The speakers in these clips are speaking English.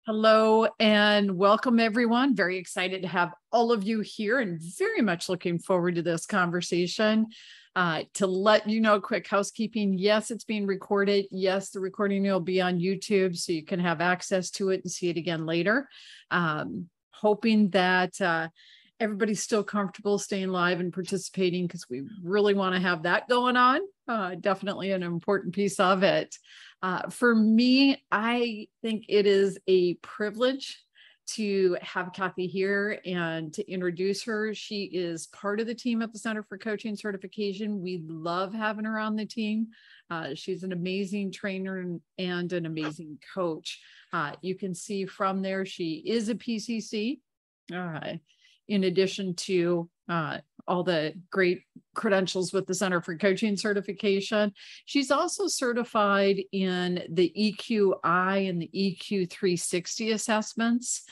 Hello and welcome, everyone. Very excited to have all of you here and very much looking forward to this conversation. To let you know, quick housekeeping, yes, it's being recorded. Yes, the recording will be on YouTube, so you can have access to it and see it again later. Hoping that everybody's still comfortable staying live and participating because we really want to have that going on. Definitely an important piece of it. For me, I think it is a privilege to have Cathy here and to introduce her. She is part of the team at the Center for Coaching Certification. We love having her on the team. She's an amazing trainer and an amazing coach. You can see from there, she is a PCC, in addition to all the great credentials with the Center for Coaching Certification. She's also certified in the EQI and the EQ 360 assessments.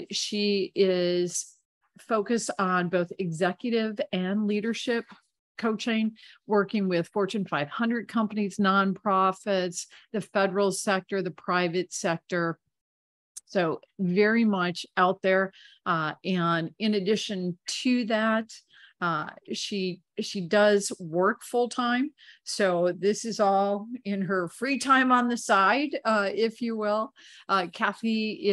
She is focused on both executive and leadership coaching, working with Fortune 500 companies, nonprofits, the federal sector, the private sector. So very much out there. And in addition to that, she does work full-time. So this is all in her free time on the side, if you will. Cathy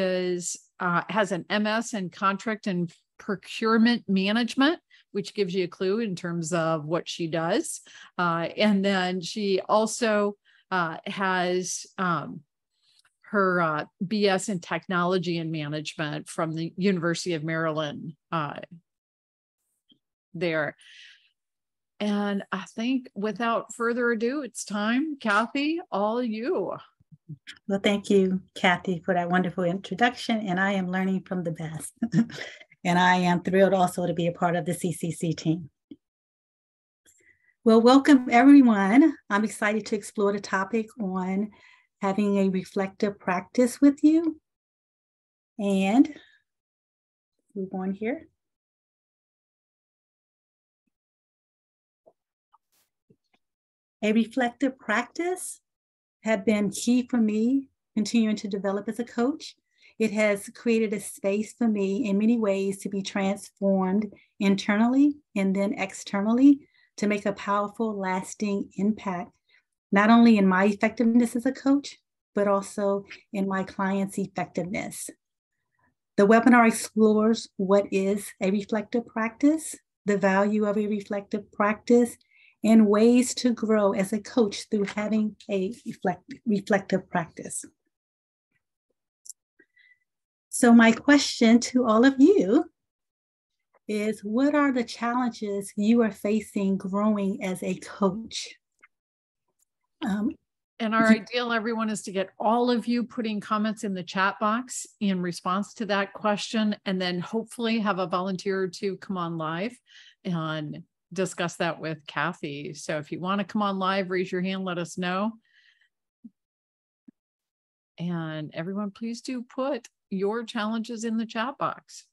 has an MS in contract and procurement management, which gives you a clue in terms of what she does. And then she also has her BS in technology and management from the University of Maryland there. And I think without further ado, it's time. Cathy, all you. Well, thank you, Cathy, for that wonderful introduction. And I am learning from the best. And I am thrilled also to be a part of the CCC team. Well, welcome, everyone. I'm excited to explore the topic on having a reflective practice with you. And move on here. A reflective practice had been key for me continuing to develop as a coach. It has created a space for me in many ways to be transformed internally and then externally to make a powerful, lasting impact, not only in my effectiveness as a coach, but also in my clients' effectiveness. The webinar explores what is a reflective practice, the value of a reflective practice, and ways to grow as a coach through having a reflective practice. So my question to all of you is, what are the challenges you are facing growing as a coach? And our ideal, everyone, is to get all of you putting comments in the chat box in response to that question, and then hopefully have a volunteer or two come on live and discuss that with Cathy. So if you want to come on live, raise your hand, let us know. And everyone, please do put your challenges in the chat box.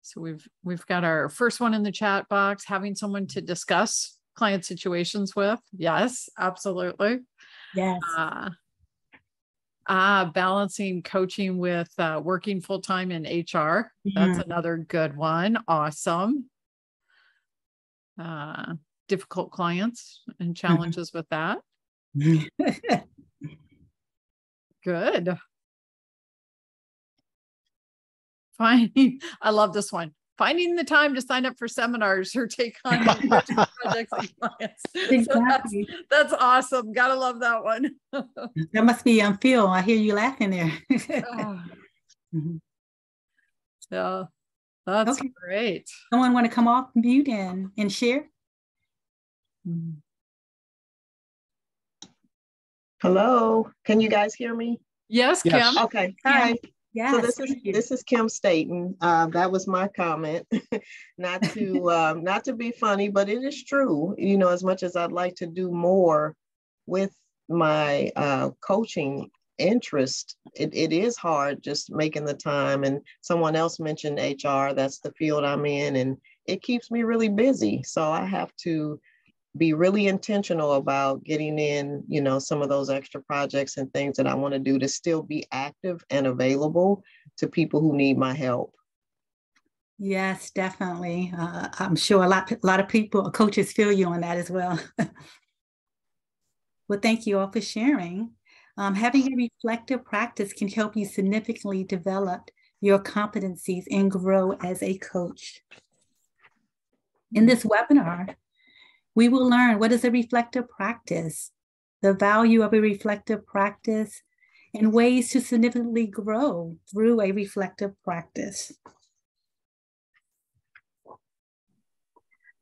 So we've got our first one in the chat box, having someone to discuss client situations with. Yes, absolutely. Yes. Balancing coaching with working full-time in HR. That's another good one. Awesome. Difficult clients and challenges with that. Good. I love this one. Finding the time to sign up for seminars or take on projects and clients. Exactly. So that's awesome. Gotta love that one. That must be Phil. I hear you laughing there. Yeah, that's okay. Great. Someone want to come off mute and share? Hello, can you guys hear me? Yes, Kim. Yes. Okay. Hi. Yes. So this is Kim Staten. That was my comment. not to be funny, but it is true. You know, as much as I'd like to do more with my coaching interest, it is hard just making the time. And someone else mentioned HR. That's the field I'm in, and it keeps me really busy. So I have to be really intentional about getting in, some of those extra projects and things that I want to do to still be active and available to people who need my help. Yes, definitely. I'm sure a lot of people, coaches, feel you on that as well. Well, thank you all for sharing. Having a reflective practice can help you significantly develop your competencies and grow as a coach. In this webinar, we will learn what is a reflective practice, the value of a reflective practice, and ways to significantly grow through a reflective practice.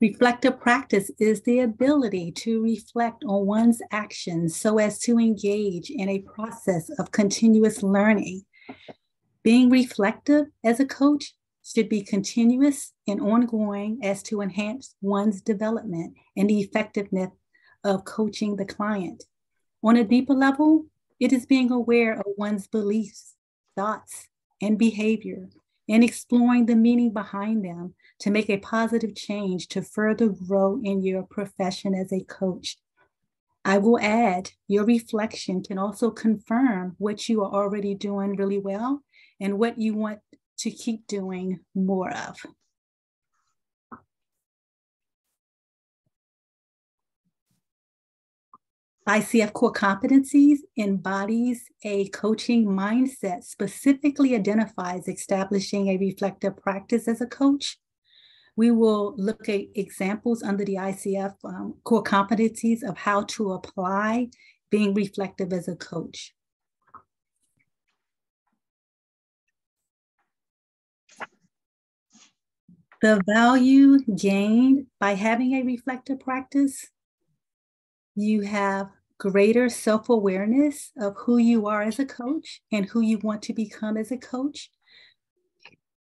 Reflective practice is the ability to reflect on one's actions so as to engage in a process of continuous learning. Being reflective as a coach should be continuous and ongoing as to enhance one's development and the effectiveness of coaching the client. On a deeper level, it is being aware of one's beliefs, thoughts, and behavior, and exploring the meaning behind them to make a positive change to further grow in your profession as a coach. I will add, your reflection can also confirm what you are already doing really well and what you want to keep doing more of. ICF Core Competencies embodies a coaching mindset, specifically identifies establishing a reflective practice as a coach. We will look at examples under the ICF core competencies of how to apply being reflective as a coach. The value gained by having a reflective practice: you have greater self-awareness of who you are as a coach and who you want to become as a coach,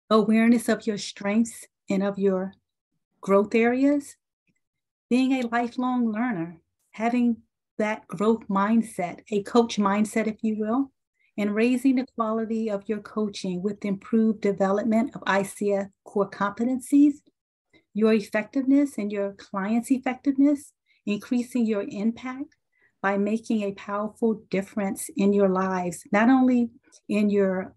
awareness of your strengths and of your growth areas, being a lifelong learner, having that growth mindset, a coach mindset, if you will, and raising the quality of your coaching with improved development of ICF core competencies, your effectiveness and your client's effectiveness, increasing your impact by making a powerful difference in your lives, not only in your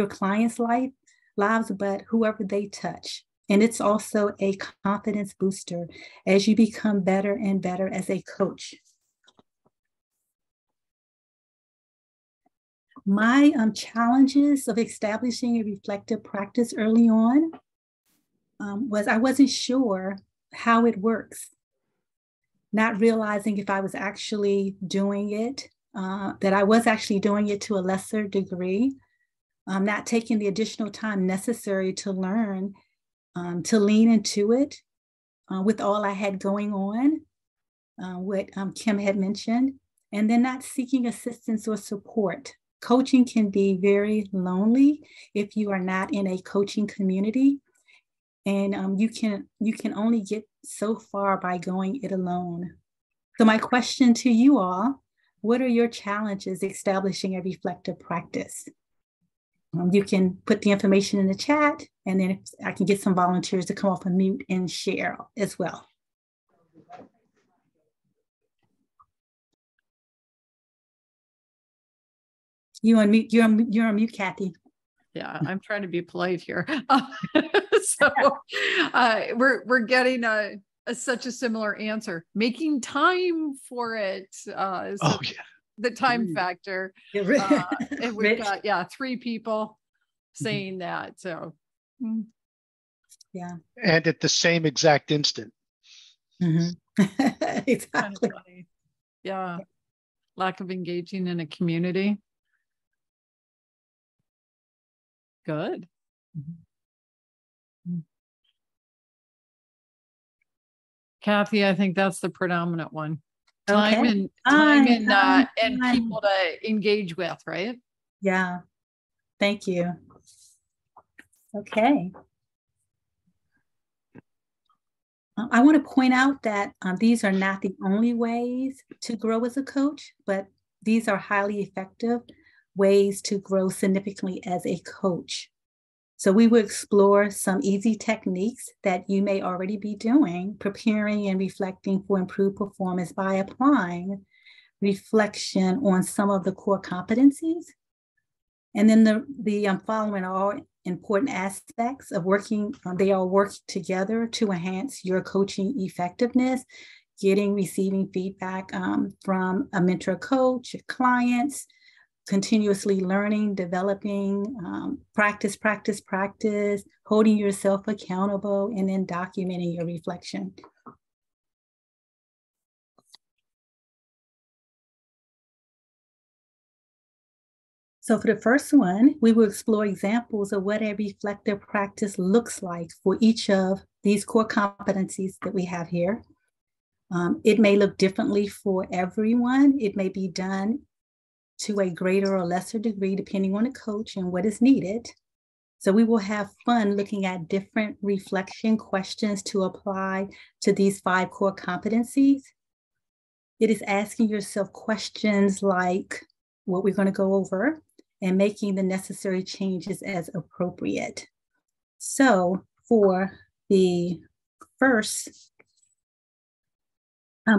client's lives, but whoever they touch. And it's also a confidence booster as you become better and better as a coach. My challenges of establishing a reflective practice early on was I wasn't sure how it works. Not realizing if I was actually doing it, that I was actually doing it to a lesser degree, not taking the additional time necessary to learn, to lean into it with all I had going on, what Kim had mentioned, and then not seeking assistance or support. Coaching can be very lonely if you are not in a coaching community. And you can only get so far by going it alone. So my question to you all, what are your challenges establishing a reflective practice? You can put the information in the chat, and then if I can get some volunteers to come off of mute and share as well. You're on mute, Cathy. Yeah, I'm trying to be polite here. So we're getting such a similar answer. Making time for it. The time factor. And we've got 3 people saying that. So yeah. And at the same exact instant. Exactly. Kind of funny. Yeah. Lack of engaging in a community. Good. Cathy, I think that's the predominant one. Time and people to engage with, right? Yeah. Thank you. Okay. I want to point out that these are not the only ways to grow as a coach, but these are highly effective ways to grow significantly as a coach. So we will explore some easy techniques that you may already be doing, preparing and reflecting for improved performance by applying reflection on some of the core competencies. And then the following are all important aspects of working. They all work together to enhance your coaching effectiveness, receiving feedback from a mentor coach, clients, continuously learning, developing, practice, holding yourself accountable, and then documenting your reflection. So for the first one, we will explore examples of what a reflective practice looks like for each of these core competencies that we have here. It may look differently for everyone. It may be done to a greater or lesser degree, depending on the coach and what is needed. So we will have fun looking at different reflection questions to apply to these 5 core competencies. It is asking yourself questions like what we're going to go over and making the necessary changes as appropriate. So for the first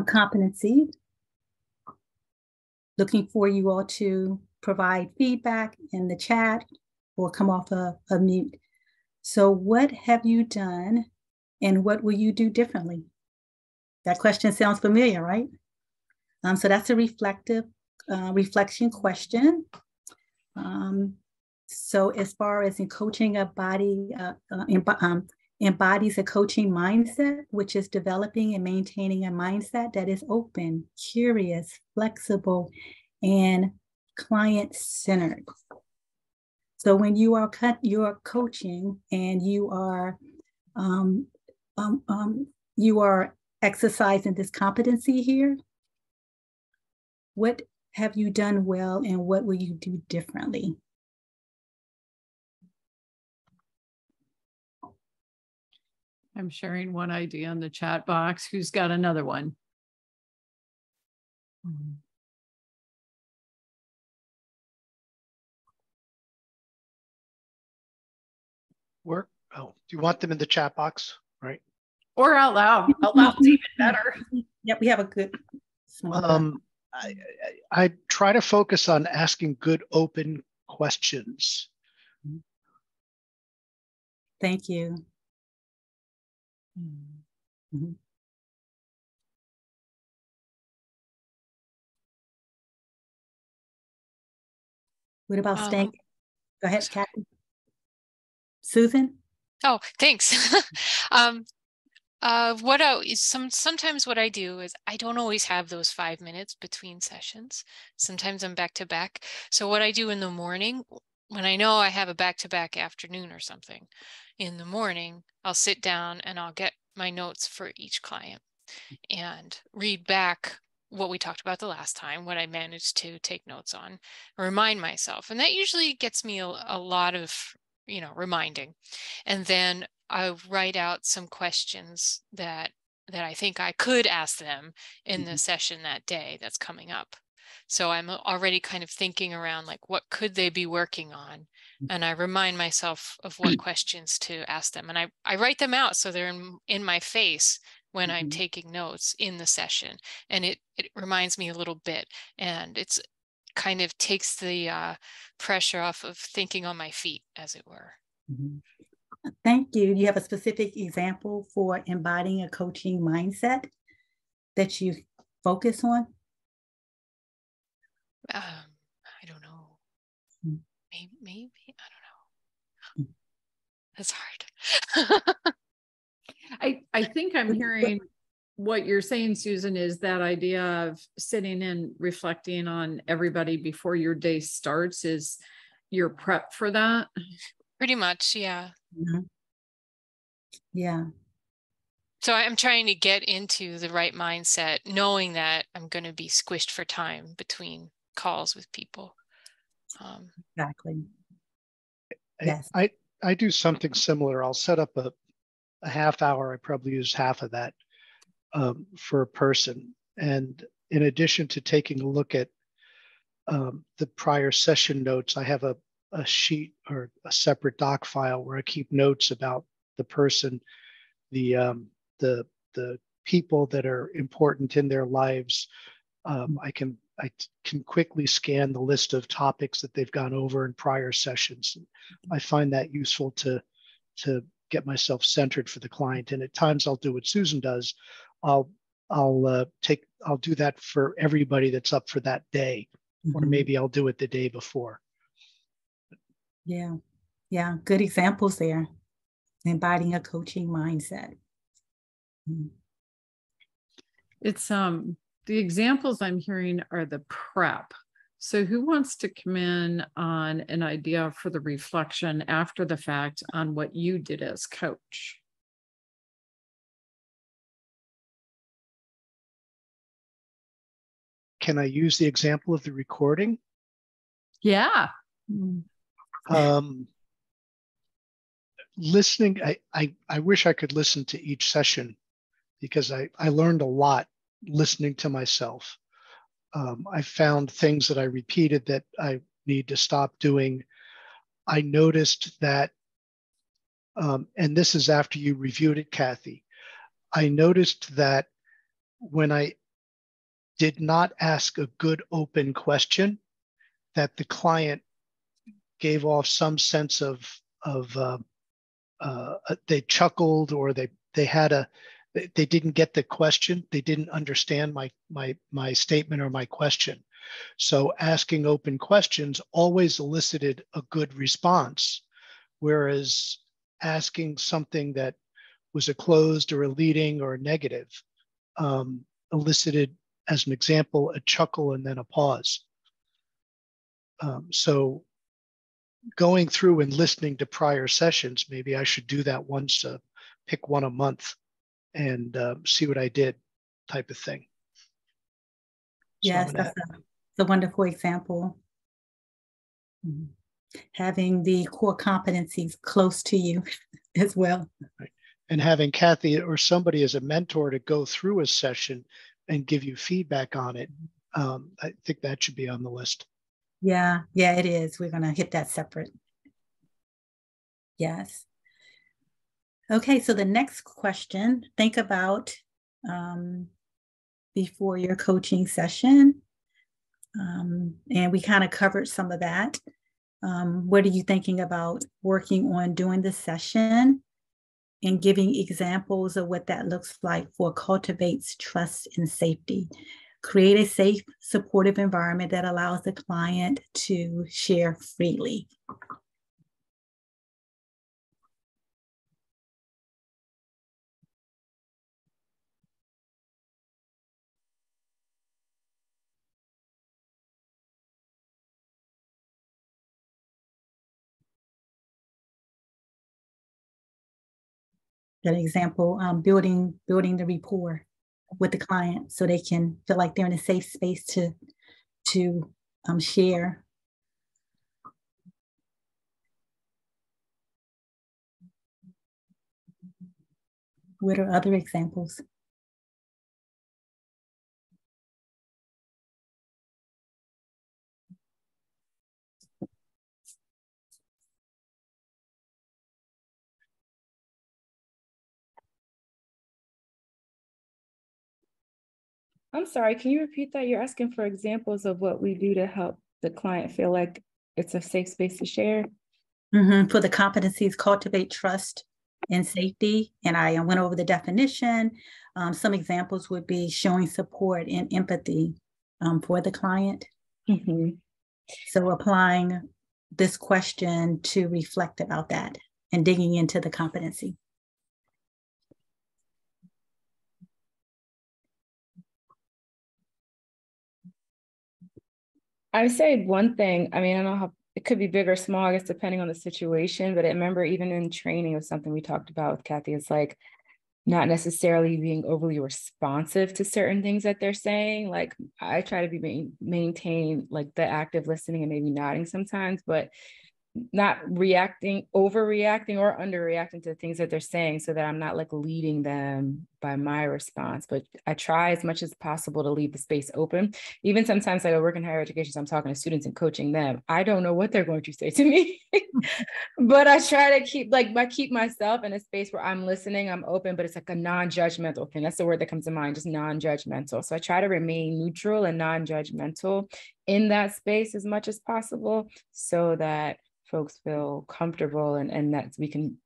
competency, looking for you all to provide feedback in the chat or come off of mute. So what have you done and what will you do differently? That question sounds familiar, right? So that's a reflective reflection question. So as far as in coaching a body, embodies a coaching mindset, which is developing and maintaining a mindset that is open, curious, flexible, and client-centered. So when you are coaching and you are exercising this competency here, what have you done well and what will you do differently? I'm sharing one idea in the chat box. Who's got another one? Work. Oh, do you want them in the chat box? Right. Or out loud. Out loud's even better. Yep, we have a good small I try to focus on asking good open questions. Thank you. Mm-hmm. What about staying? Go ahead, Cathy. Susan? Oh, thanks. Sometimes what I do is I don't always have those 5 minutes between sessions. Sometimes I'm back to back. So what I do in the morning, when I know I have a back-to-back afternoon or something, in the morning, I'll sit down and I'll get my notes for each client and read back what we talked about the last time, what I managed to take notes on, remind myself. And that usually gets me a lot of, reminding. And then I write out some questions that I think I could ask them in the session that day that's coming up. So I'm already kind of thinking around like, what could they be working on? And I remind myself of what questions to ask them. And I write them out so they're in my face when I'm taking notes in the session. And it reminds me a little bit. And it's kind of takes the pressure off of thinking on my feet, as it were. Thank you. Do you have a specific example for embodying a coaching mindset that you focus on? I don't know. Maybe I don't know. That's hard. I think I'm hearing what you're saying, Susan, is that idea of sitting and reflecting on everybody before your day starts is your prep for that. Pretty much, yeah. Yeah. So I'm trying to get into the right mindset, knowing that I'm going to be squished for time between calls with people. Exactly. Yes. I do something similar. I'll set up a half hour. I probably use half of that for a person. And in addition to taking a look at the prior session notes, I have a a sheet or a separate doc file where I keep notes about the person, the people that are important in their lives. I can quickly scan the list of topics that they've gone over in prior sessions. I find that useful to get myself centered for the client. And at times I'll do what Susan does. I'll do that for everybody that's up for that day, or maybe I'll do it the day before. Yeah. Yeah. Good examples there. Embodying a coaching mindset. It's the examples I'm hearing are the prep. So who wants to come in on an idea for the reflection after the fact on what you did as coach? Can I use the example of the recording? Yeah. Listening, I wish I could listen to each session, because I learned a lot listening to myself. I found things that I repeated that I need to stop doing. I noticed that, and this is after you reviewed it, Cathy, I noticed that when I did not ask a good open question, that the client gave off some sense of they chuckled, or they didn't get the question. They didn't understand my statement or my question. So asking open questions always elicited a good response, whereas asking something that was a closed or a leading or a negative elicited, as an example, a chuckle and then a pause. So going through and listening to prior sessions, maybe I should do that once, pick one a month and see what I did, type of thing. Yes, So that's a wonderful example. Having the core competencies close to you as well. Right. And having Cathy or somebody as a mentor to go through a session and give you feedback on it, I think that should be on the list. Yeah, it is. We're going to hit that separate. Yes. Okay, so the next question, think about before your coaching session. And we kind of covered some of that. What are you thinking about working on during the session, and giving examples of what that looks like for Cultivates trust and safety? Create a safe, supportive environment that allows the client to share freely. That example, building the rapport with the client so they can feel like they're in a safe space to share. What are other examples? I'm sorry, can you repeat that? You're asking for examples of what we do to help the client feel like it's a safe space to share? For the competencies, cultivate trust and safety. And I went over the definition. Some examples would be showing support and empathy for the client. So applying this question to reflect about that and digging into the competency. I say one thing, I mean, I don't know how it could be big or small, I guess, depending on the situation, but I remember even in training, it was something we talked about with Cathy. It's like not necessarily being overly responsive to certain things that they're saying. Like I try to be maintain like the active listening and maybe nodding sometimes, but not reacting, overreacting or underreacting to things that they're saying, so that I'm not like leading them by my response. But I try as much as possible to leave the space open. Even sometimes like I work in higher education, so I'm talking to students and coaching them. I don't know what they're going to say to me, but I try to keep myself in a space where I'm listening, I'm open, but it's like a non-judgmental thing. That's the word that comes to mind, just non-judgmental. So I try to remain neutral and non-judgmental in that space as much as possible, so that folks feel comfortable and that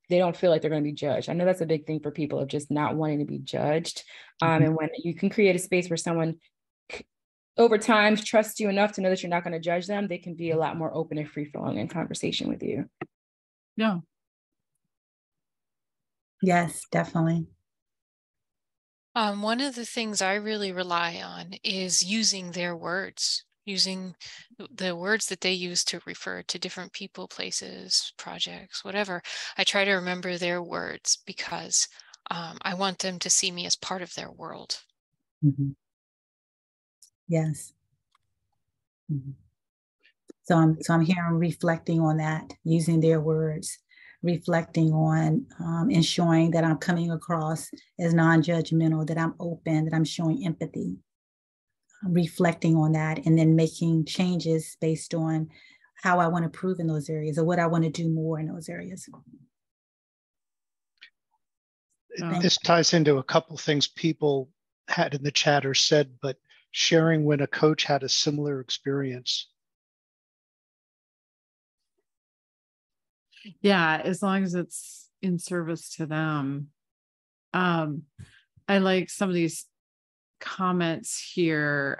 they don't feel like they're going to be judged. I know that's a big thing for people, of just not wanting to be judged. And when you can create a space where someone over time trusts you enough to know that you're not going to judge them, they can be a lot more open and free flowing in conversation with you. Yeah. Yes, definitely. One of the things I really rely on is using their words, using the words that they use to refer to different people, places, projects, whatever. I try to remember their words because I want them to see me as part of their world. Mm-hmm. Yes. Mm-hmm. So I'm hearing reflecting on that, using their words, reflecting on ensuring that I'm coming across as non-judgmental, that I'm open, that I'm showing empathy. Reflecting on that, and then making changes based on how I want to improve in those areas, or what I want to do more in those areas. This ties into a couple things people had in the chat or said, but sharing when a coach had a similar experience. Yeah, as long as it's in service to them. I like some of these comments here.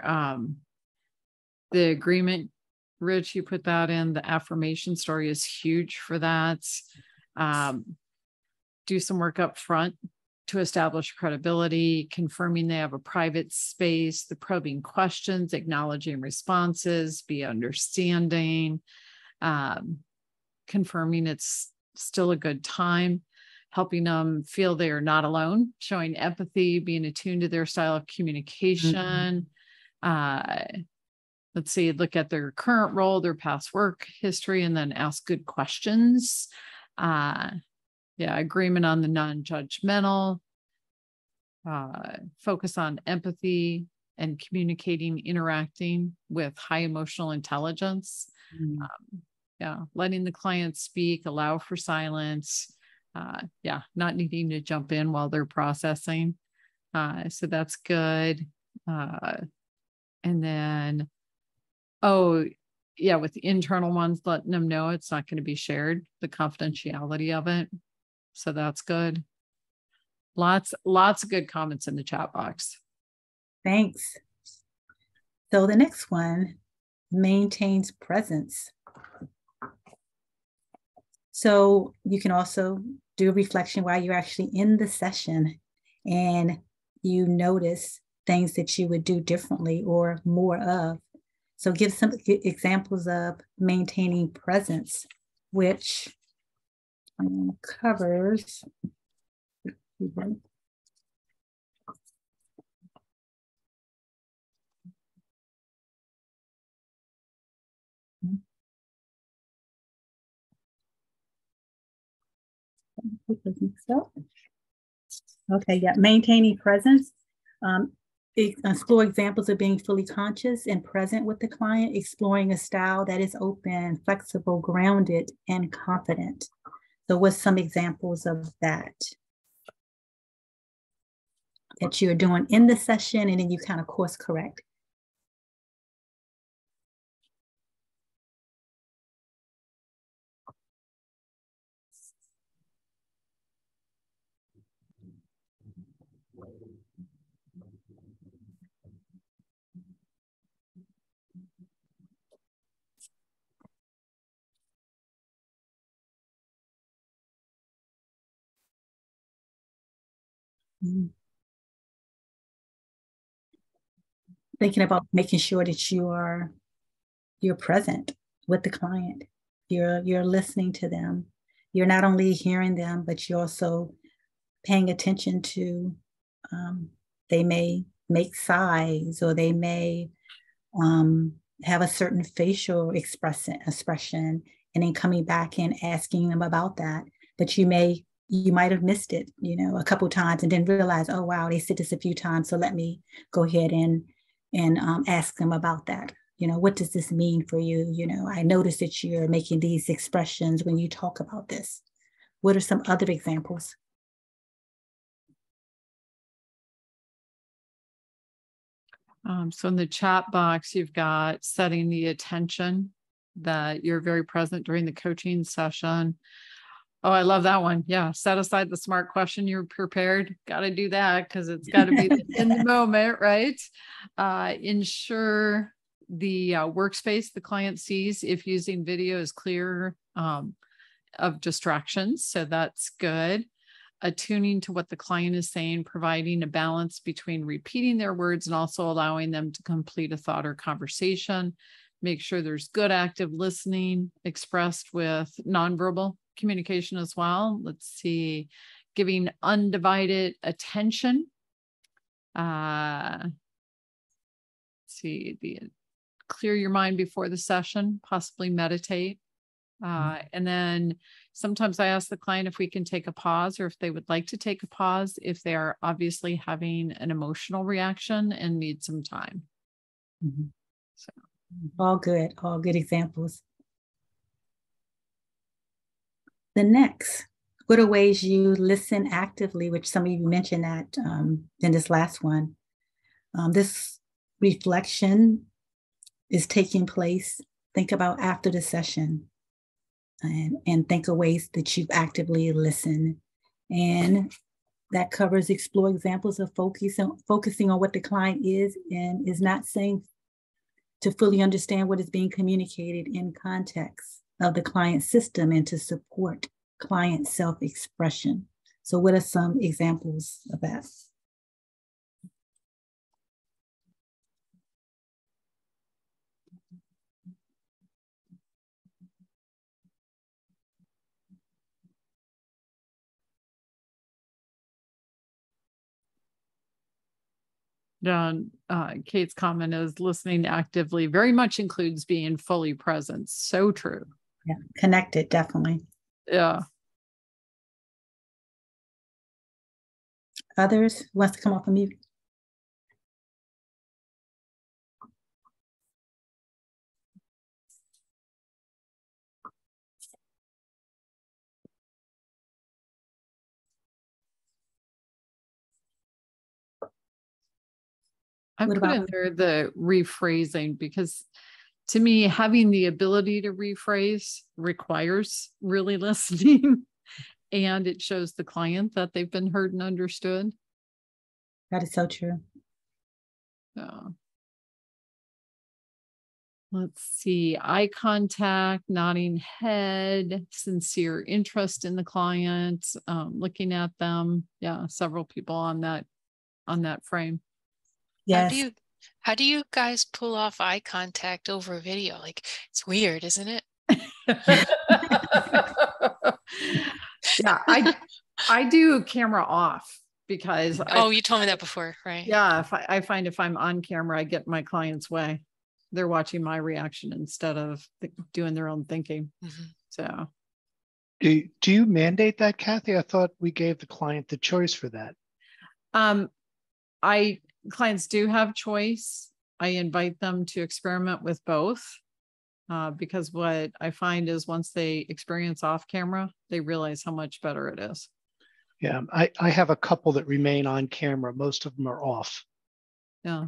The agreement, Rich, you put that in. The affirmation story is huge for that. Do some work up front to establish credibility, confirming they have a private space, the probing questions, acknowledging responses, be understanding, confirming it's still a good time, helping them feel they are not alone, showing empathy, being attuned to their style of communication. Let's see, look at their current role, their past work history, and then ask good questions. Agreement on the non-judgmental, focus on empathy and communicating, interacting with high emotional intelligence. Letting the client speak, allow for silence. Not needing to jump in while they're processing. So that's good. And then, with the internal ones, letting them know it's not going to be shared, the confidentiality of it. So that's good. Lots of good comments in the chat box. Thanks. So the next one, maintains presence. So you can also do a reflection while you're actually in the session, and you notice things that you would do differently or more of. So give some examples of maintaining presence, which covers. Maintaining presence. Explore examples of being fully conscious and present with the client, exploring a style that is open, flexible, grounded, and confident. So what's some examples of that you're doing in the session, and then you kind of course correct? Thinking about making sure that you're present with the client. You're listening to them. You're not only hearing them, but you're also paying attention to, they may make sighs, or they may have a certain facial expression, and then coming back and asking them about that. But you might have missed it, a couple times and didn't realize, oh, wow, they said this a few times. So let me go ahead and ask them about that. What does this mean for you? I noticed that you're making these expressions when you talk about this. What are some other examples? So in the chat box, you've got setting the attention, that you're very present during the coaching session. Oh, I love that one. Yeah. Set aside the smart question. You're prepared. Got to do that because it's got to be in the moment, right? Ensure the workspace the client sees, if using video, is clear of distractions. So that's good. Attuning to what the client is saying, providing a balance between repeating their words and also allowing them to complete a thought or conversation. Make sure there's good active listening expressed with nonverbal communication as well. Let's see, giving undivided attention. Let's see, clear your mind before the session, possibly meditate. And then sometimes I ask the client if we can take a pause, or if they would like to take a pause if they are obviously having an emotional reaction and need some time. Mm-hmm. So all good examples. The next, what are ways you listen actively, which some of you mentioned that in this last one. This reflection is taking place. Think about after the session. And think of ways that you've actively listened. And that covers explore examples of focusing on what the client is and is not saying, to fully understand what is being communicated in context of the client system and to support client self-expression. So what are some examples of that? Kate's comment is listening actively very much includes being fully present. So true. Yeah, connected, definitely. Yeah. Others wants to come off of mute? I put in there the rephrasing, because to me, having the ability to rephrase requires really listening, and it shows the client that they've been heard and understood. That is so true. So let's see, eye contact, nodding head, sincere interest in the client, looking at them. Yeah, several people on that frame. Yes. How do you guys pull off eye contact over video? Like, it's weird, isn't it? Yeah, I do camera off because you told me that before, right? Yeah, I find if I'm on camera, I get my client's way. They're watching my reaction instead of doing their own thinking. Mm-hmm. So, do you mandate that, Cathy? I thought we gave the client the choice for that. Clients do have choice. I invite them to experiment with both, because what I find is once they experience off camera, they realize how much better it is. Yeah, I have a couple that remain on camera. Most of them are off. Yeah.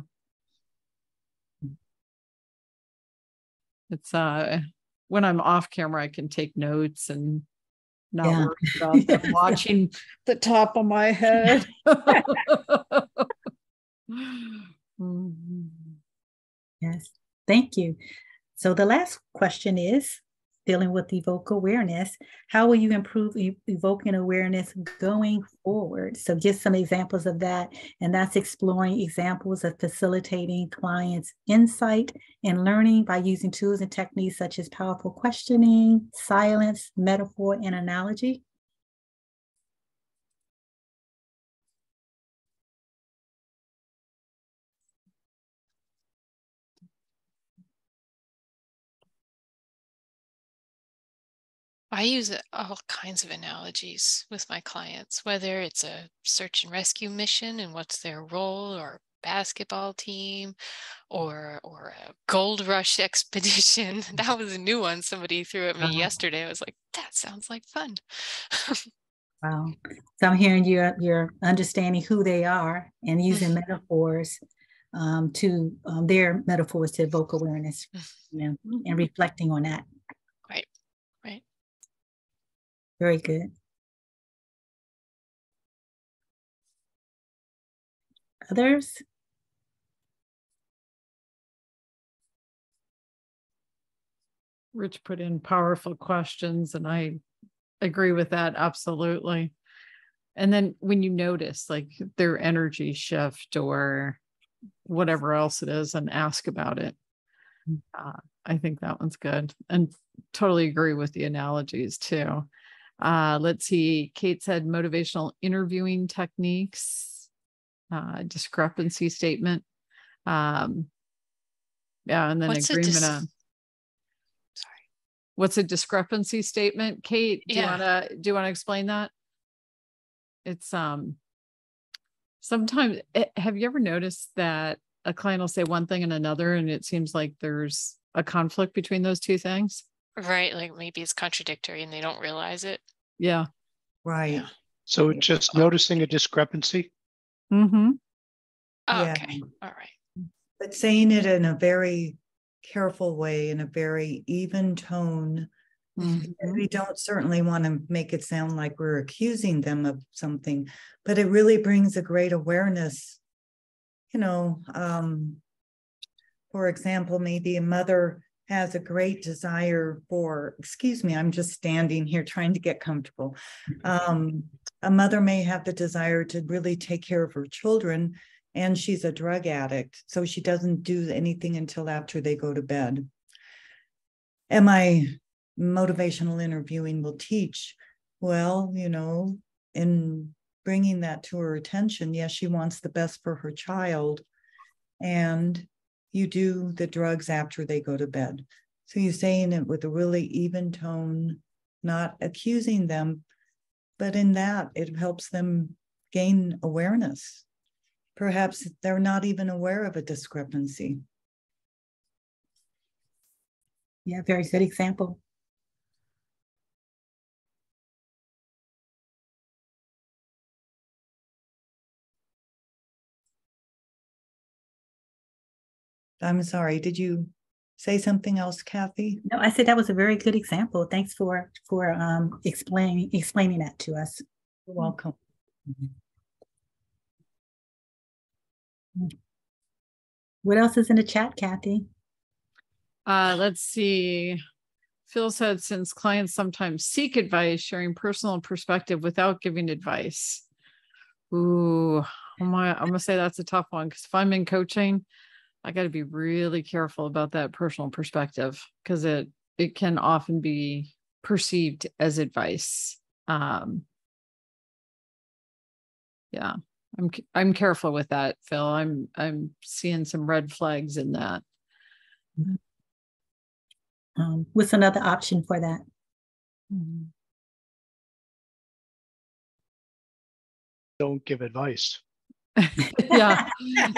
It's when I'm off camera, I can take notes and not worry about them watching the top of my head. Yes, thank you. So the last question is dealing with Evoke Awareness. How will you improve evoking awareness going forward? So give some examples of that. And that's exploring examples of facilitating clients' insight and learning by using tools and techniques such as powerful questioning, silence, metaphor, and analogy. I use all kinds of analogies with my clients, whether it's a search and rescue mission and what's their role, or basketball team, or a gold rush expedition. That was a new one somebody threw at me yesterday. I was like, that sounds like fun. Wow. So I'm hearing you're understanding who they are and using metaphors to their metaphors to evoke awareness, and reflecting on that. Right. Very good. Others? Rich put in powerful questions, and I agree with that. Absolutely. And then when you notice like their energy shift or whatever else it is, and ask about it. I think that one's good, and totally agree with the analogies too. Let's see. Kate said motivational interviewing techniques, discrepancy statement. Yeah, and then What's agreement on. Sorry. What's a discrepancy statement? Kate, do Yeah. you want to explain that? It's sometimes have you ever noticed that a client will say one thing and another, and it seems like there's a conflict between those two things? Right. Like maybe it's contradictory and they don't realize it. Yeah. Right. Yeah. So just noticing a discrepancy. Mm-hmm. Oh, Yeah. okay. All right. But saying it in a very careful way, in a very even tone. Mm-hmm. We don't certainly want to make it sound like we're accusing them of something, but it really brings a great awareness. For example, maybe a mother has a great desire for, excuse me, I'm just standing here trying to get comfortable. A mother may have the desire to really take care of her children, and she's a drug addict, so she doesn't do anything until after they go to bed. And my motivational interviewing will teach, well, in bringing that to her attention, yes, she wants the best for her child, and you do the drugs after they go to bed. So you're saying it with a really even tone, not accusing them, but in that it helps them gain awareness. Perhaps they're not even aware of a discrepancy. Yeah, very good example. I'm sorry, did you say something else, Cathy? No, I said that was a very good example. Thanks for explaining that to us. You're welcome. What else is in the chat, Cathy? Let's see. Phil said, since clients sometimes seek advice, sharing personal perspective without giving advice. Ooh, I'm gonna say that's a tough one, because if I'm in coaching, I got to be really careful about that personal perspective, because it can often be perceived as advice. Yeah, I'm careful with that, Phil. I'm seeing some red flags in that. What's another option for that? Don't give advice. Yeah,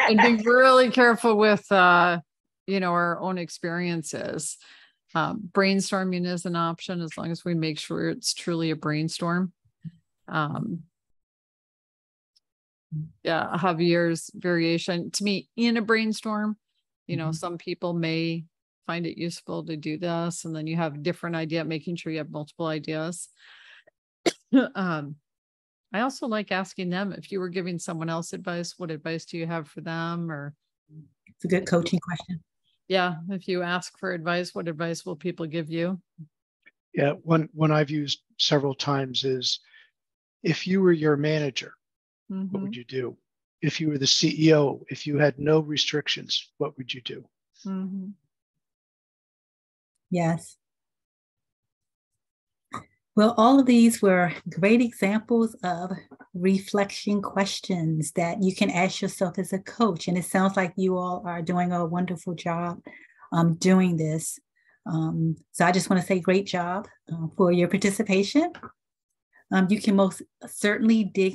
and be really careful with our own experiences. Brainstorming is an option, as long as we make sure it's truly a brainstorm. Javier's variation to me in a brainstorm, some people may find it useful to do this, and then you have a different idea, making sure you have multiple ideas. I also like asking them, if you were giving someone else advice, what advice do you have for them? Or it's a good coaching question. Yeah, if you ask for advice, what advice will people give you? Yeah, one I've used several times is, if you were your manager, what would you do? If you were the CEO, if you had no restrictions, what would you do? Yes. Well, all of these were great examples of reflection questions that you can ask yourself as a coach. And it sounds like you all are doing a wonderful job doing this. So I just want to say great job for your participation. You can most certainly dig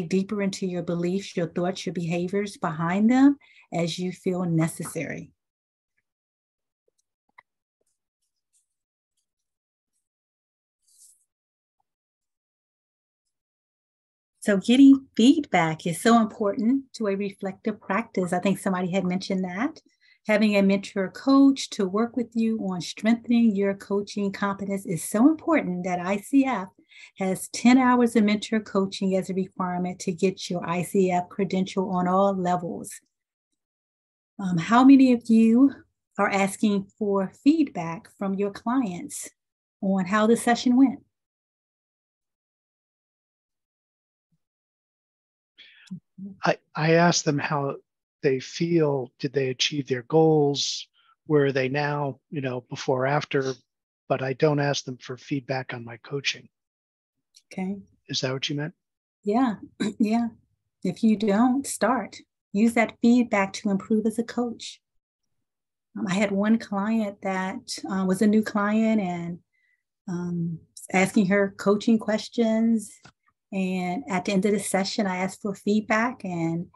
deeper into your beliefs, your thoughts, your behaviors behind them as you feel necessary. So getting feedback is so important to a reflective practice. I think somebody had mentioned that. Having a mentor or coach to work with you on strengthening your coaching competence is so important that ICF has 10 hours of mentor coaching as a requirement to get your ICF credential on all levels. How many of you are asking for feedback from your clients on how the session went? I asked them how they feel. Did they achieve their goals? Where are they now, before, after? But I don't ask them for feedback on my coaching. Okay. Is that what you meant? Yeah. Yeah. If you don't, start. Use that feedback to improve as a coach. I had one client that was a new client and asking her coaching questions. And at the end of the session, I asked for feedback and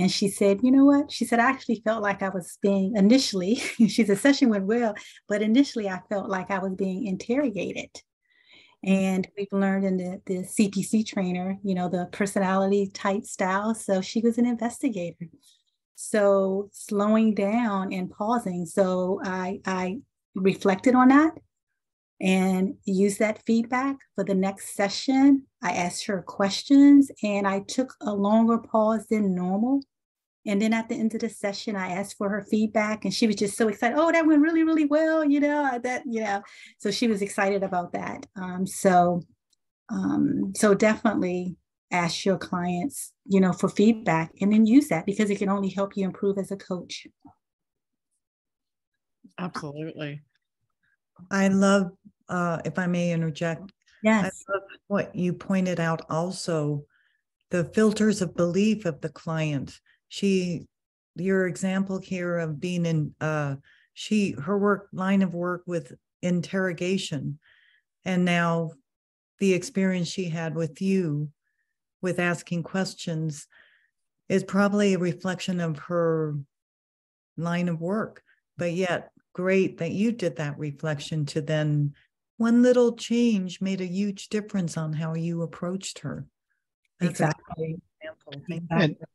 she said, you know what? She said, I actually felt like I was being initially, she said, session went well, but initially I felt like I was being interrogated. And we've learned in the CPC trainer, the personality type style. So she was an investigator. So slowing down and pausing. So I reflected on that and used that feedback for the next session. I asked her questions and I took a longer pause than normal. And then at the end of the session, I asked for her feedback and she was just so excited. Oh, that went really, really well. So she was excited about that. So definitely ask your clients, for feedback and then use that because it can only help you improve as a coach. Absolutely. I love, if I may interject, yes, I love what you pointed out also, the filters of belief of the client. Your example here of being in, her line of work with interrogation, and now the experience she had with you with asking questions is probably a reflection of her line of work, but yet great that you did that reflection to then one little change made a huge difference on how you approached her. That's exactly. Example.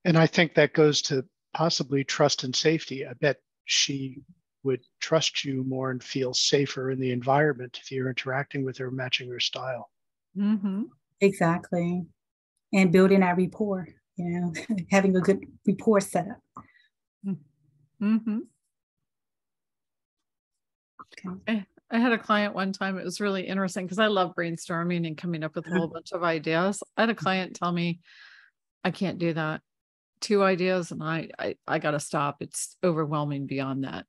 And I think that goes to possibly trust and safety. I bet she would trust you more and feel safer in the environment if you're interacting with her, matching her style. Mm-hmm. Exactly. And building that rapport, having a good rapport setup. Mm-hmm. Okay. I had a client one time. It was really interesting because I love brainstorming and coming up with a whole bunch of ideas. I had a client tell me, I can't do that. 2 ideas and I got to stop. It's overwhelming beyond that.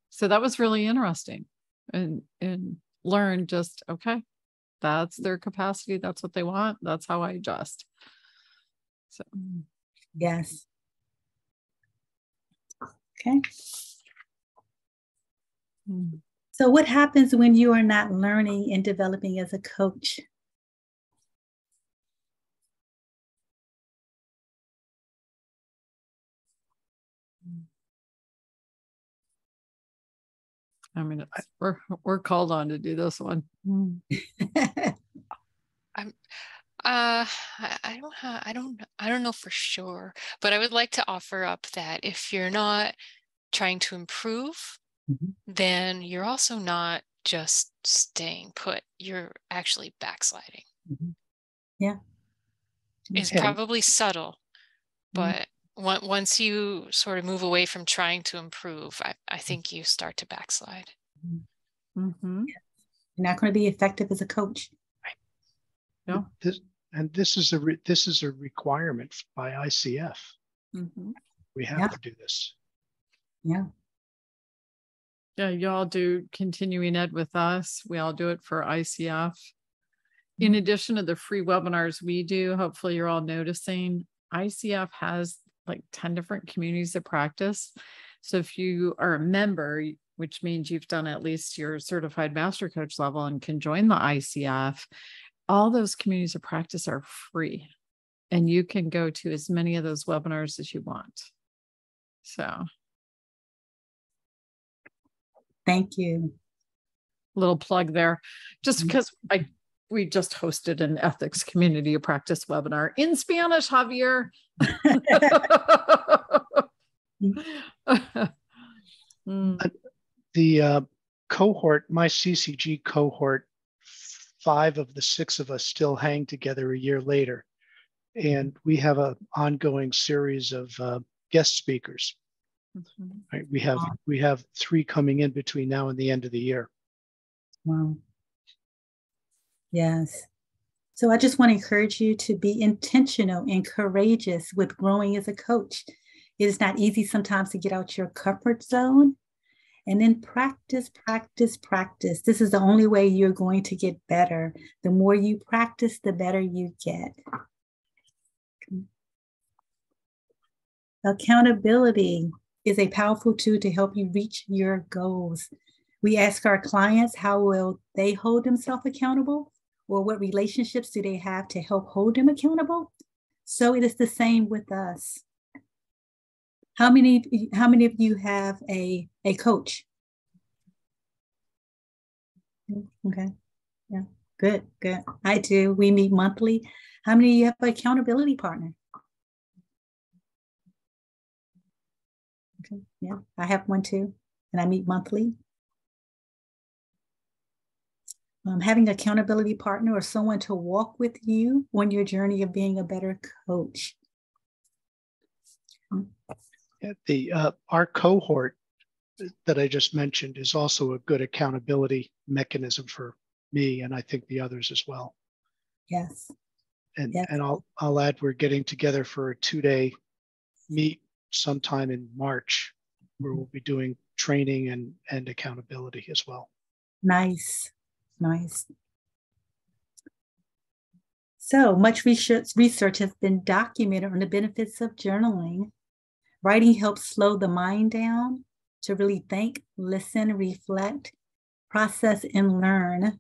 So that was really interesting and learn just, okay, that's their capacity. That's what they want. That's how I adjust. So, yes. Okay. So what happens when you are not learning and developing as a coach? I mean, we're called on to do this one. I don't know for sure, but I would like to offer up that if you're not trying to improve, then you're also not just staying put. You're actually backsliding. Yeah. It's probably subtle, but once you sort of move away from trying to improve, I think you start to backslide. Mm-hmm. You're not going to be effective as a coach. Right. No. This is a requirement by ICF. Mm-hmm. We have to do this. Yeah. Yeah, y'all do continuing ed with us. We all do it for ICF. In addition to the free webinars we do, hopefully you're all noticing, ICF has like 10 different communities of practice. So if you are a member, which means you've done at least your certified master coach level and can join the ICF. All those communities of practice are free, and you can go to as many of those webinars as you want. So. Thank you. Little plug there, just because we just hosted an ethics community of practice webinar in Spanish, Javier. The cohort, my CCG cohort, 5 of the 6 of us still hang together a year later. And we have an ongoing series of guest speakers. Right? We have 3 coming in between now and the end of the year. Wow. Yes. So I just want to encourage you to be intentional and courageous with growing as a coach. It is not easy sometimes to get out your comfort zone, and then practice, practice, practice. This is the only way you're going to get better. The more you practice, the better you get. Accountability is a powerful tool to help you reach your goals. We ask our clients how will they hold themselves accountable, or what relationships do they have to help hold them accountable? So it is the same with us. How many of you have a coach? Okay. Yeah. Good. I do. We meet monthly. How many of you have an accountability partner? Okay. Yeah, I have one too, and I meet monthly. Having an accountability partner or someone to walk with you on your journey of being a better coach. Our cohort that I just mentioned is also a good accountability mechanism for me, and I think the others as well. Yes. And yes. and I'll add, we're getting together for a 2-day meet sometime in March, where we'll be doing training and accountability as well. Nice. So much research has been documented on the benefits of journaling. Writing helps slow the mind down to really think, listen, reflect, process, and learn.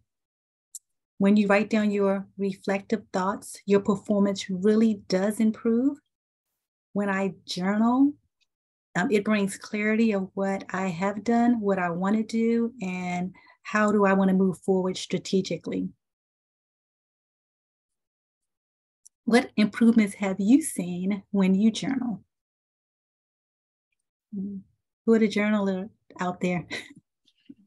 When you write down your reflective thoughts, your performance really does improve. When I journal, it brings clarity of what I have done, what I want to do, and how do I want to move forward strategically. What improvements have you seen when you journal? Who are the journalers out there?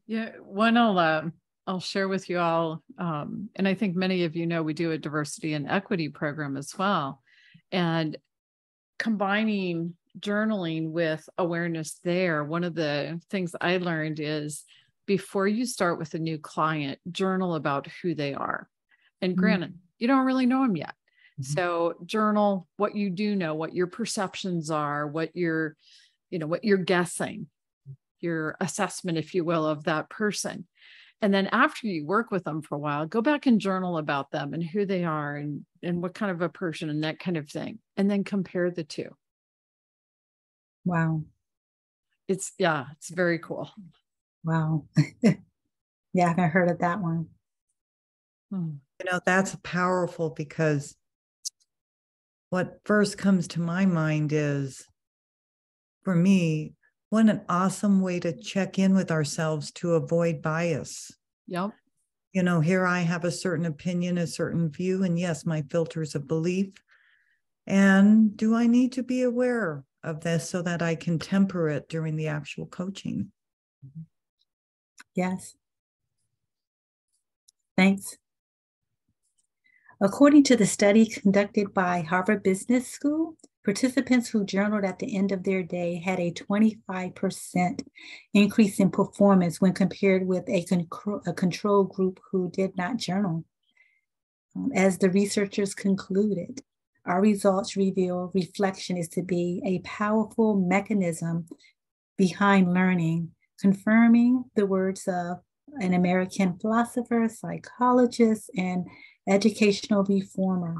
Yeah, one I'll share with you all, and I think many of you know we do a diversity and equity program as well. And combining journaling with awareness there, one of the things I learned is before you start with a new client, journal about who they are. And granted, you don't really know them yet. So journal what you do know, what your perceptions are, what you're guessing, your assessment, if you will, of that person. And then after you work with them for a while, go back and journal about them and who they are and what kind of a person and that kind of thing. And then compare the two. Wow. It's very cool. Wow. Yeah, I haven't heard of that one. That's powerful, because what first comes to my mind is, for me, what an awesome way to check in with ourselves to avoid bias. Yep. Here I have a certain opinion, a certain view, and yes, my filters of belief. And do I need to be aware of this so that I can temper it during the actual coaching? Yes. Thanks. According to the study conducted by Harvard Business School, participants who journaled at the end of their day had a 25% increase in performance when compared with a control group who did not journal. As the researchers concluded, our results reveal reflection is to be a powerful mechanism behind learning, confirming the words of an American philosopher, psychologist, and educational reformer,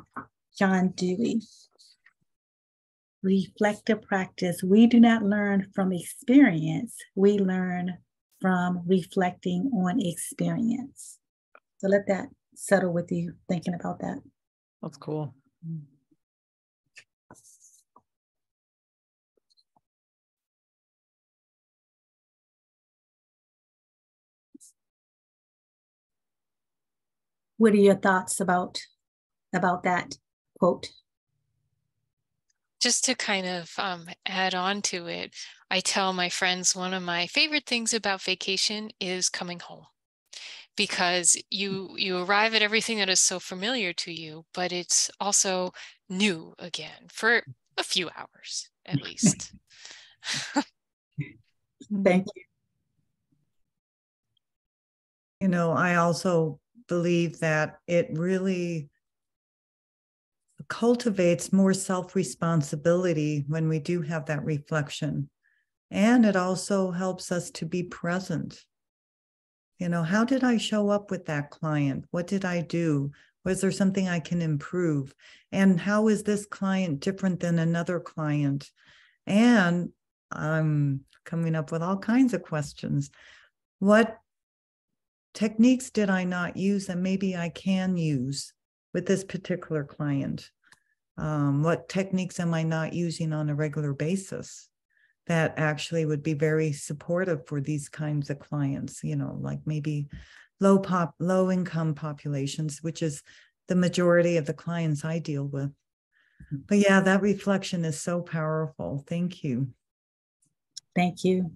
John Dewey. Reflective practice. We do not learn from experience. We learn from reflecting on experience. So let that settle with you, thinking about that. That's cool. What are your thoughts about that quote? Just to kind of add on to it, I tell my friends one of my favorite things about vacation is coming home, because you arrive at everything that is so familiar to you, but it's also new again for a few hours at least. Thank you. You know, I also believe that it really cultivates more self-responsibility when we do have that reflection. And it also helps us to be present. You know, how did I show up with that client? What did I do? Was there something I can improve? And how is this client different than another client? And I'm coming up with all kinds of questions. What techniques did I not use and maybe I can use with this particular client? What techniques am I not using on a regular basis that actually would be very supportive for these kinds of clients, you know, like maybe low income populations, which is the majority of the clients I deal with. But yeah, that reflection is so powerful. Thank you. Thank you.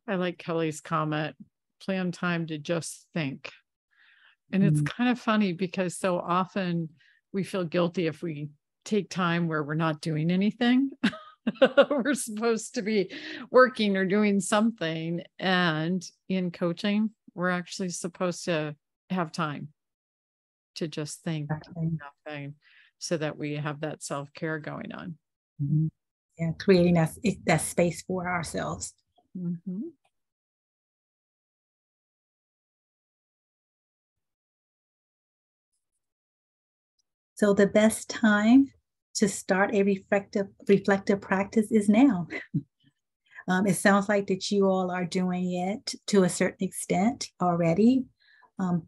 I like Kelly's comment, plan time to just think. And it's kind of funny because so often we feel guilty if we take time where we're not doing anything. We're supposed to be working or doing something. And in coaching, we're actually supposed to have time to just think nothing, so that we have that self-care going on. Mm-hmm. Yeah, creating that space for ourselves. Mm-hmm. So the best time to start a reflective practice is now. It sounds like that you all are doing it to a certain extent already.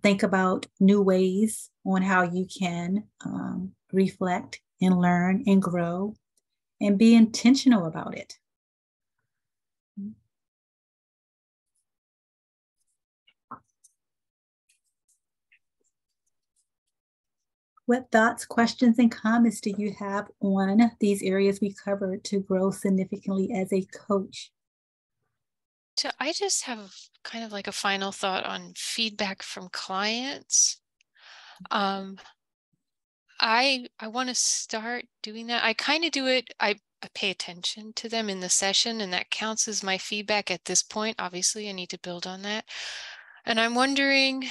Think about new ways on how you can reflect and learn and grow, and be intentional about it. What thoughts, questions, and comments do you have on these areas we covered to grow significantly as a coach? So I just have kind of like a final thought on feedback from clients. I want to start doing that. I kind of do it. I pay attention to them in the session, and that counts as my feedback at this point. Obviously, I need to build on that. And I'm wondering,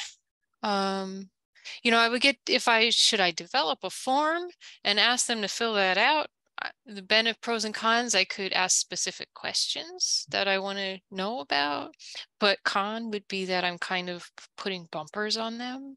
you know, I would get, should I develop a form and ask them to fill that out? The pros and cons, I could ask specific questions that I want to know about, but con would be that I'm kind of putting bumpers on them.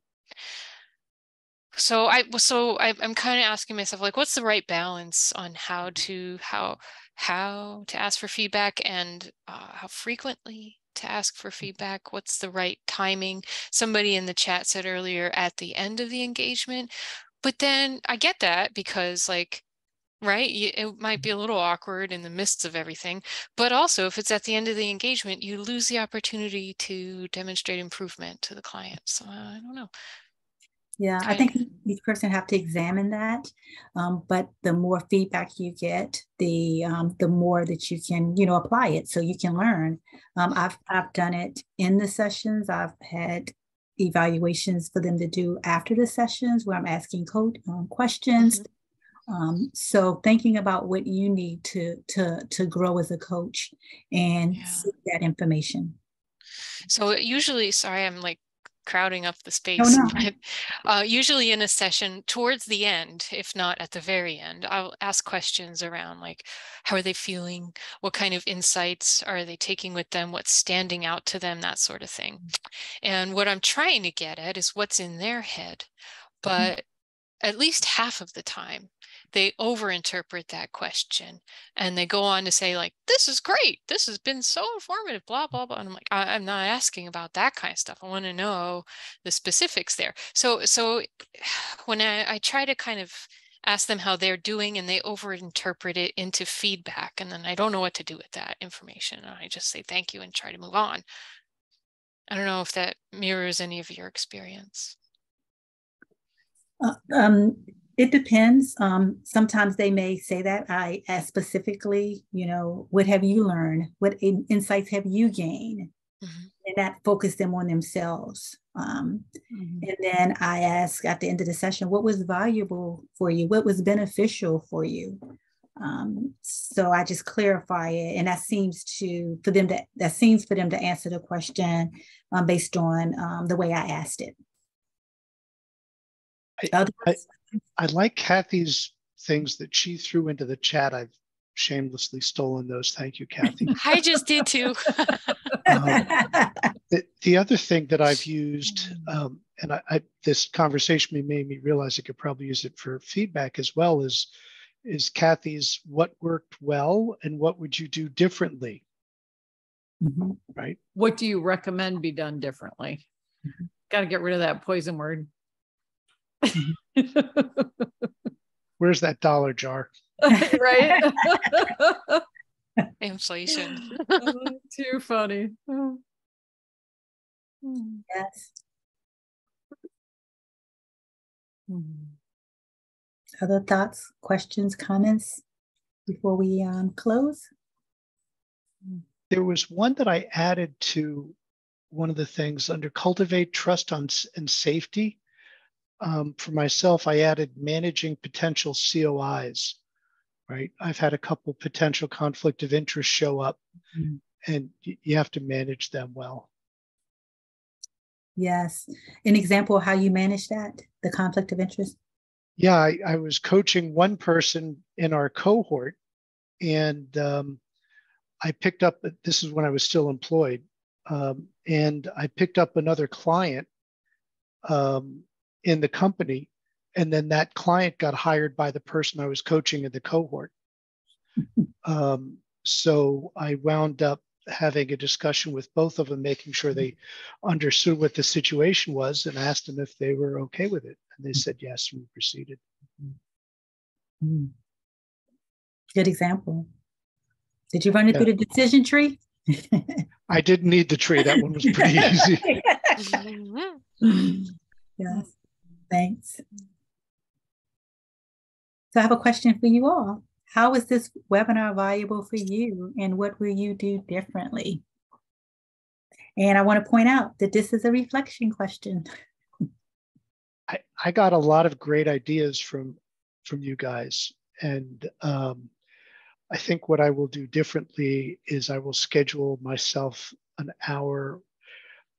So I'm kind of asking myself, like, what's the right balance on how to ask for feedback, and how frequently to ask for feedback? What's the right timing? Somebody in the chat said earlier at the end of the engagement, but then I get that because, like, right, it might be a little awkward in the midst of everything, but also if it's at the end of the engagement, you lose the opportunity to demonstrate improvement to the client. So I don't know. Yeah, I think each person have to examine that. But the more feedback you get, the more that you can, apply it so you can learn. I've done it in the sessions. I've had evaluations for them to do after the sessions where I'm asking questions. So thinking about what you need to grow as a coach and seek that information. So usually, sorry, I'm like crowding up the space. Oh, no. But usually in a session towards the end, if not at the very end, I'll ask questions around, like, how are they feeling? What kind of insights are they taking with them? What's standing out to them? That sort of thing. And what I'm trying to get at is what's in their head. But at least half of the time, they overinterpret that question, and they go on to say like, this is great, this has been so informative, blah, blah, blah. And I'm like, I'm not asking about that kind of stuff. I want to know the specifics there. So when I try to kind of ask them how they're doing, and they overinterpret it into feedback, and then I don't know what to do with that information. And I just say thank you and try to move on. I don't know if that mirrors any of your experience. It depends. Sometimes they may say that. I ask specifically, what have you learned? What insights have you gained? Mm-hmm. And that focus them on themselves. And then I ask at the end of the session, what was valuable for you? What was beneficial for you? So I just clarify it, and that seems for them to answer the question based on the way I asked it. I like Cathy's things that she threw into the chat. I've shamelessly stolen those. Thank you, Cathy. I just did too. The other thing that I've used, and this conversation made me realize I could probably use it for feedback as well, is Cathy's what worked well and what would you do differently? Mm-hmm. Right. What do you recommend be done differently? Mm-hmm. Got to get rid of that poison word. Where's that dollar jar? Right? Inflation. Too funny. Yes. Other thoughts, questions, comments before we close? There was one that I added to one of the things under Cultivate, Trust, and Safety. For myself, I added managing potential COIs, right? I've had a couple potential conflict of interest show up, and you have to manage them well. Yes. An example of how you manage that, the conflict of interest? Yeah, I was coaching one person in our cohort, and I picked up, this is when I was still employed, and I picked up another client in the company, and then that client got hired by the person I was coaching in the cohort. So I wound up having a discussion with both of them, making sure they understood what the situation was, and asked them if they were okay with it. And they said yes, and we proceeded. Good example. Did you run it through the decision tree? I didn't need the tree. That one was pretty easy. Yes. Thanks. So I have a question for you all. How is this webinar valuable for you, and what will you do differently? And I want to point out that this is a reflection question. I got a lot of great ideas from you guys. And I think what I will do differently is I will schedule myself an hour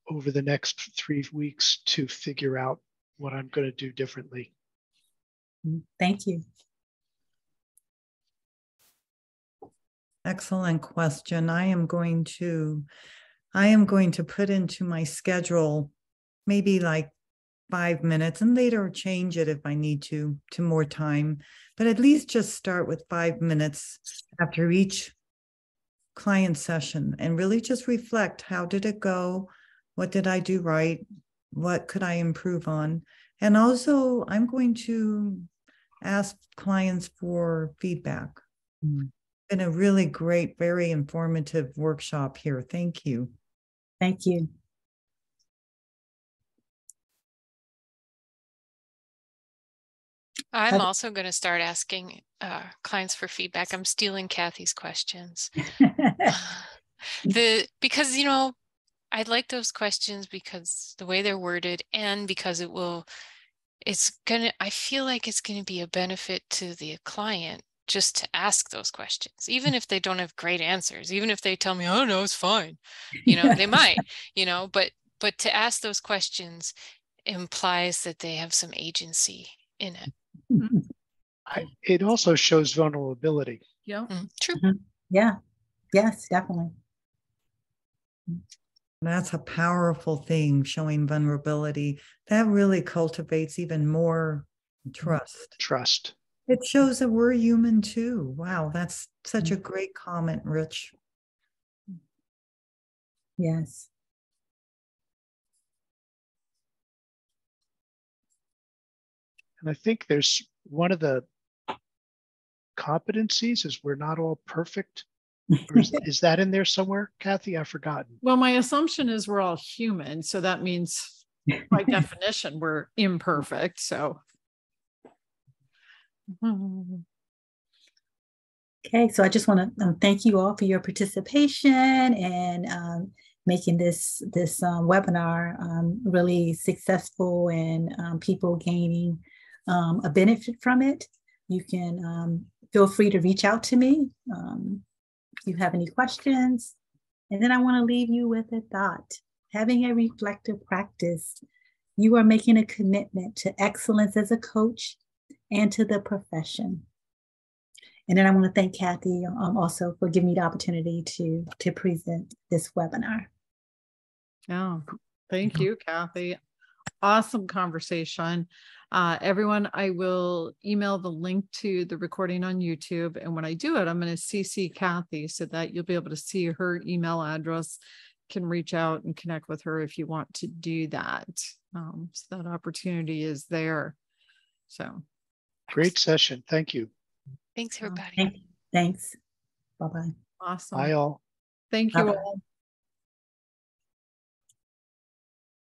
over the next 3 weeks to figure out what I'm going to do differently. Thank you. Excellent question. I am going to put into my schedule maybe like 5 minutes, and later change it if I need to more time, but at least just start with 5 minutes after each client session and really just reflect, how did it go? What did I do right? What could I improve on? And also I'm going to ask clients for feedback. Been a really great, very informative workshop here. Thank you. Thank you. I'm also going to start asking clients for feedback. I'm stealing Cathy's questions. Because, I like those questions because the way they're worded, and because I feel like it's going to be a benefit to the client just to ask those questions, even if they don't have great answers, even if they tell me, oh no, it's fine, they might, but to ask those questions implies that they have some agency in it. It also shows vulnerability. Yeah. True. Yeah. Yes, definitely. That's a powerful thing, showing vulnerability. That really cultivates even more trust. It shows that we're human too. Wow, that's such a great comment, Rich. Yes. And I think there's one of the competencies is we're not all perfect. Or is that in there somewhere, Cathy? I've forgotten. Well, my assumption is we're all human. So that means by definition, we're imperfect. So. Okay, so I just want to thank you all for your participation and making this webinar really successful and people gaining a benefit from it. You can feel free to reach out to me if you have any questions. And then I want to leave you with a thought. Having a reflective practice, you are making a commitment to excellence as a coach and to the profession. And then I want to thank Cathy also for giving me the opportunity to present this webinar. Oh, thank you, Cathy. Awesome conversation. Everyone, I will email the link to the recording on YouTube. And when I do it, I'm going to CC Cathy so that you'll be able to see her email address, can reach out and connect with her if you want to do that. So that opportunity is there. So great session. Thank you. Thanks, everybody. Thanks. Bye-bye. Awesome. Bye all. Thank you Bye-bye. all.